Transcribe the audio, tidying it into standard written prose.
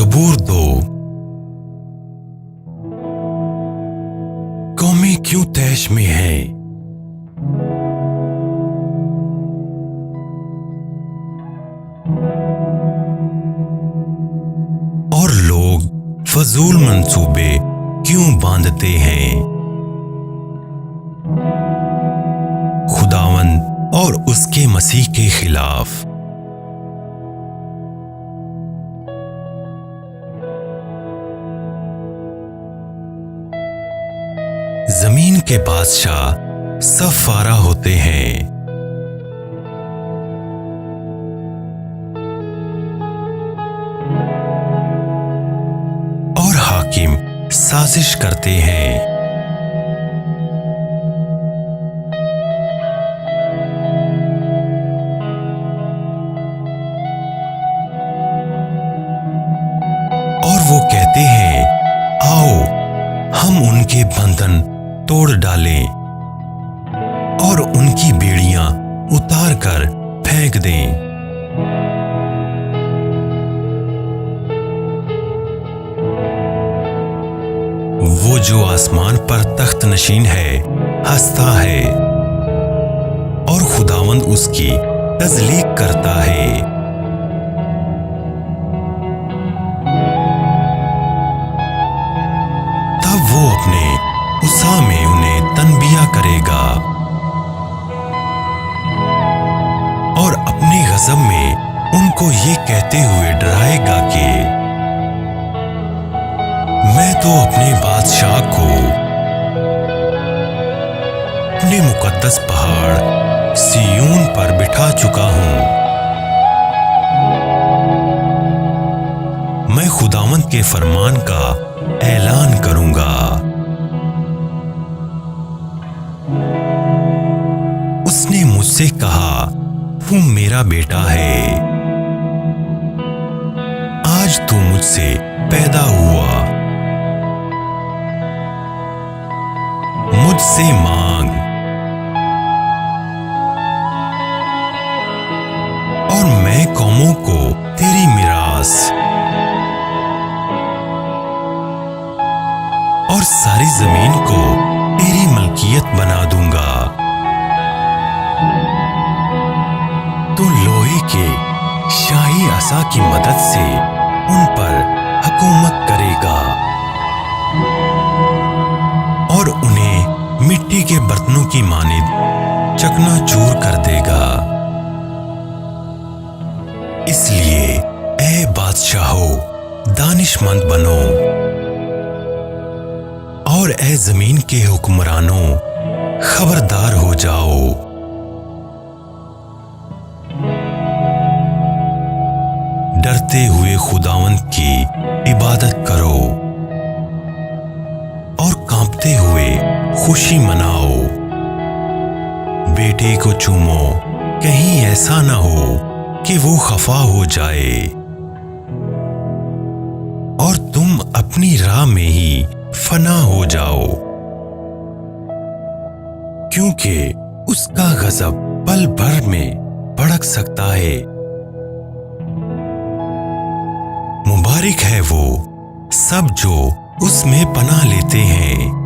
ज़बूर 2। कौमें क्यों तैश में हैं, और लोग फजूल मंसूबे क्यों बांधते हैं। खुदावंद और उसके मसीह के खिलाफ। जमीन के बादशाह सब फारा होते हैं, और हाकिम साजिश करते हैं। और वो कहते हैं, आओ हम उनके बंधन तोड़ डालें और उनकी बेड़ियां उतार कर फेंक दें। वो जो आसमान पर तख्त नशीन है हंसता है, और खुदावंद उसकी तजलीक करता है। तब वो अपने उसा में उन्हें तनबिया करेगा और अपने गज़ब में उनको ये कहते हुए डराएगा कि मैं तो अपने बादशाह को अपने मुकद्दस पहाड़ सिय्योन पर बिठा चुका हूं। मैं खुदावंद के फरमान का ऐलान करूंगा। उसने मुझसे कहा, तू मेरा बेटा है, आज तू मुझसे पैदा हुआ। मुझसे मांग और मैं कौमों को तेरी मिरास और सारी जमीन को तेरी मलकियत बना दूंगा। तू लोहे के शाही असा की मदद से उन पर हुकूमत करेगा और उन्हें मिट्टी के बर्तनों की मानिंद चकनाचूर कर देगा। इसलिए ऐ बादशाहो, दानिशमंद बनो, और ऐ जमीन के हुक्मरानों, खबरदार हो जाओ। डरते हुए खुदावंद की इबादत करो और कांपते हुए खुशी मनाओ। बेटे को चूमो, कहीं ऐसा ना हो कि वो खफा हो जाए और तुम अपनी राह में ही फना हो जाओ, क्योंकि उसका गजब पल भर में भड़क सकता है। मुबारक है वो सब जो उसमें पनाह लेते हैं।